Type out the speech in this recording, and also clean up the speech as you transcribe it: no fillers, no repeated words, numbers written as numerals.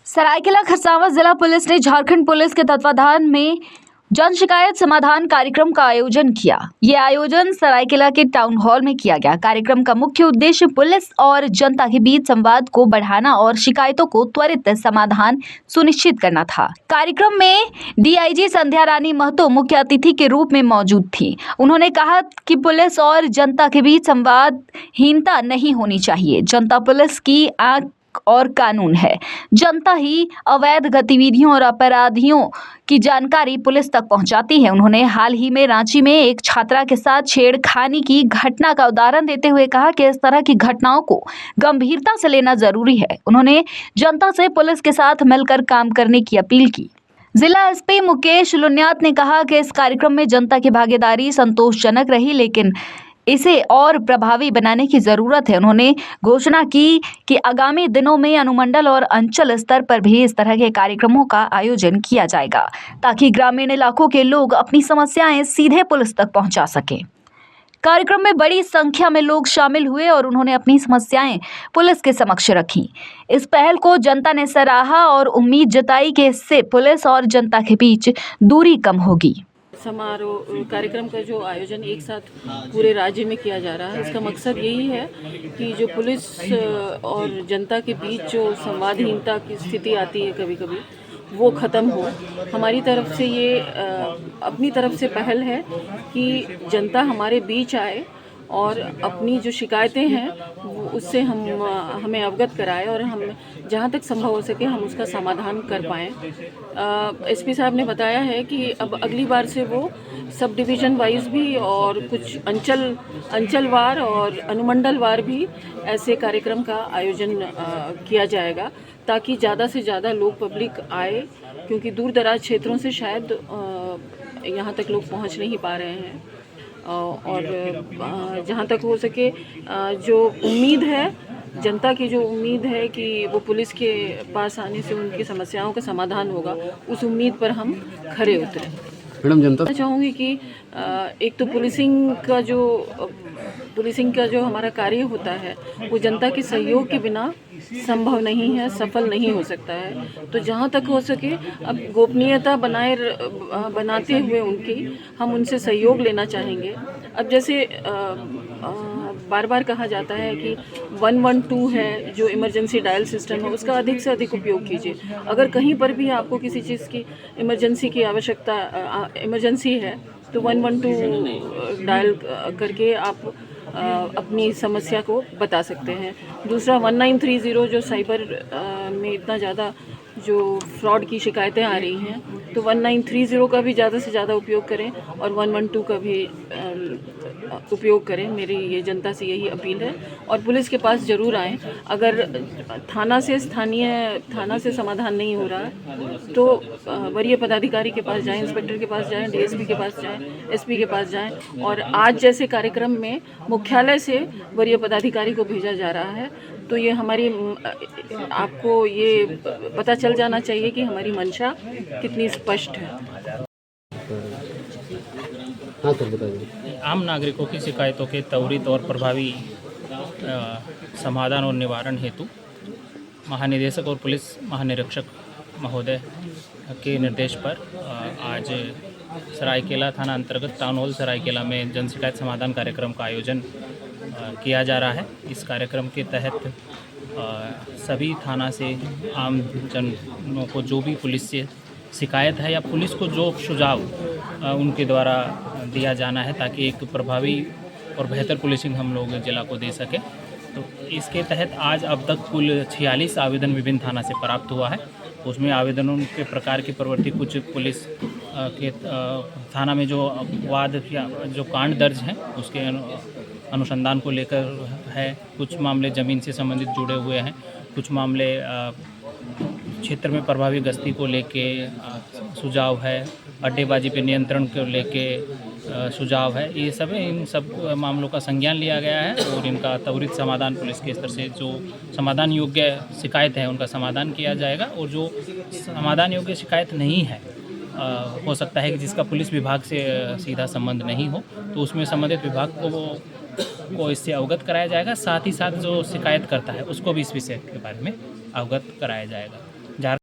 सरायकेला खरसावां जिला पुलिस ने झारखंड पुलिस के तत्वाधान में जन शिकायत समाधान कार्यक्रम का आयोजन किया। ये आयोजन सरायकेला के टाउन हॉल में किया गया। कार्यक्रम का मुख्य उद्देश्य पुलिस और जनता के बीच संवाद को बढ़ाना और शिकायतों को त्वरित समाधान सुनिश्चित करना था। कार्यक्रम में डीआईजी संध्या रानी महतो मुख्य अतिथि के रूप में मौजूद थी। उन्होंने कहा कि पुलिस और जनता के बीच संवादहीनता नहीं होनी चाहिए। जनता पुलिस की आंख और कानून है। जनता ही अवैध गतिविधियों और अपराधियों की जानकारी पुलिस तक पहुंचाती है। उन्होंने हाल ही में रांची में एक छात्रा के साथ छेड़खानी की घटना का उदाहरण देते हुए कहा कि इस तरह की घटनाओं को गंभीरता से लेना जरूरी है। उन्होंने जनता से पुलिस के साथ मिलकर काम करने की अपील की। जिला एसपी मुकेश लुन्यात ने कहा कि इस कार्यक्रम में जनता की भागीदारी संतोषजनक रही, लेकिन इसे और प्रभावी बनाने की जरूरत है। उन्होंने घोषणा की कि आगामी दिनों में अनुमंडल और अंचल स्तर पर भी इस तरह के कार्यक्रमों का आयोजन किया जाएगा, ताकि ग्रामीण इलाकों के लोग अपनी समस्याएं सीधे पुलिस तक पहुंचा सकें। कार्यक्रम में बड़ी संख्या में लोग शामिल हुए और उन्होंने अपनी समस्याएं पुलिस के समक्ष रखी। इस पहल को जनता ने सराहा और उम्मीद जताई कि इससे पुलिस और जनता के बीच दूरी कम होगी। समारोह कार्यक्रम का जो आयोजन एक साथ पूरे राज्य में किया जा रहा है, इसका मकसद यही है कि जो पुलिस और जनता के बीच जो संवादहीनता की स्थिति आती है कभी कभी, वो ख़त्म हो। हमारी तरफ से ये अपनी तरफ से पहल है कि जनता हमारे बीच आए और अपनी जो शिकायतें हैं वो उससे हमें अवगत कराए और हम जहाँ तक संभव हो सके हम उसका समाधान कर पाएँ। एसपी साहब ने बताया है कि अब अगली बार से वो सब डिवीज़न वाइज भी और कुछ अंचलवार और अनुमंडलवार भी ऐसे कार्यक्रम का आयोजन किया जाएगा, ताकि ज़्यादा से ज़्यादा लोग पब्लिक आए, क्योंकि दूर दराज क्षेत्रों से शायद यहाँ तक लोग पहुँच नहीं पा रहे हैं। और जहाँ तक हो सके जो उम्मीद है, जनता की जो उम्मीद है कि वो पुलिस के पास आने से उनकी समस्याओं का समाधान होगा, उस उम्मीद पर हम खरे उतरे। मैडम, जनता चाहूँगी कि एक तो पुलिसिंग का जो हमारा कार्य होता है वो जनता के सहयोग के बिना संभव नहीं है, सफल नहीं हो सकता है। तो जहाँ तक हो सके अब गोपनीयता बनाते हुए हम उनसे सहयोग लेना चाहेंगे। अब जैसे बार बार कहा जाता है कि 112 है जो इमरजेंसी डायल सिस्टम है, उसका अधिक से अधिक उपयोग कीजिए। अगर कहीं पर भी आपको किसी चीज़ की इमरजेंसी की इमरजेंसी है तो 112 डायल करके आप अपनी समस्या को बता सकते हैं। दूसरा 1930 जो साइबर में इतना ज़्यादा जो फ्रॉड की शिकायतें आ रही हैं, तो 1930 का भी ज़्यादा से ज़्यादा उपयोग करें और 112 का भी उपयोग करें। मेरी ये जनता से यही अपील है। और पुलिस के पास ज़रूर आएँ। अगर थाना से समाधान नहीं हो रहा है तो वरीय पदाधिकारी के पास जाएं, इंस्पेक्टर के पास जाएं, डीएसपी के पास जाएं, एसपी के पास जाएं। और आज जैसे कार्यक्रम में मुख्यालय से वरीय पदाधिकारी को भेजा जा रहा है, तो ये आपको ये पता चल जाना चाहिए कि हमारी मंशा कितनी स्पष्ट है। हाँ सर, बताइए। आम नागरिकों की शिकायतों के त्वरित और प्रभावी समाधान और निवारण हेतु महानिदेशक और पुलिस महानिरीक्षक महोदय के निर्देश पर आज सरायकेला थाना अंतर्गत टाउन हॉल सरायकेला में जन शिकायत समाधान कार्यक्रम का आयोजन किया जा रहा है। इस कार्यक्रम के तहत सभी थाना से आम जनों को जो भी पुलिस से शिकायत है या पुलिस को जो सुझाव उनके द्वारा दिया जाना है, ताकि एक प्रभावी और बेहतर पुलिसिंग हम लोग जिला को दे सकें। तो इसके तहत आज अब तक कुल 46 आवेदन विभिन्न थाना से प्राप्त हुआ है। उसमें आवेदनों के प्रकार के प्रवृत्ति कुछ पुलिस के थाना में जो अपवाद या जो कांड दर्ज हैं उसके अनुसंधान को लेकर है, कुछ मामले ज़मीन से संबंधित जुड़े हुए हैं, कुछ मामले क्षेत्र में प्रभावी गश्ती को लेके सुझाव है, अड्डेबाजी पर नियंत्रण को लेके सुझाव है। ये सब इन सब मामलों का संज्ञान लिया गया है और इनका त्वरित समाधान पुलिस के स्तर से जो समाधान योग्य शिकायत है उनका समाधान किया जाएगा। और जो समाधान योग्य शिकायत नहीं है, हो सकता है कि जिसका पुलिस विभाग से सीधा संबंध नहीं हो, तो उसमें संबंधित विभाग को इससे अवगत कराया जाएगा। साथ ही साथ जो शिकायत करता है उसको भी इस विषय के बारे में अवगत कराया जाएगा।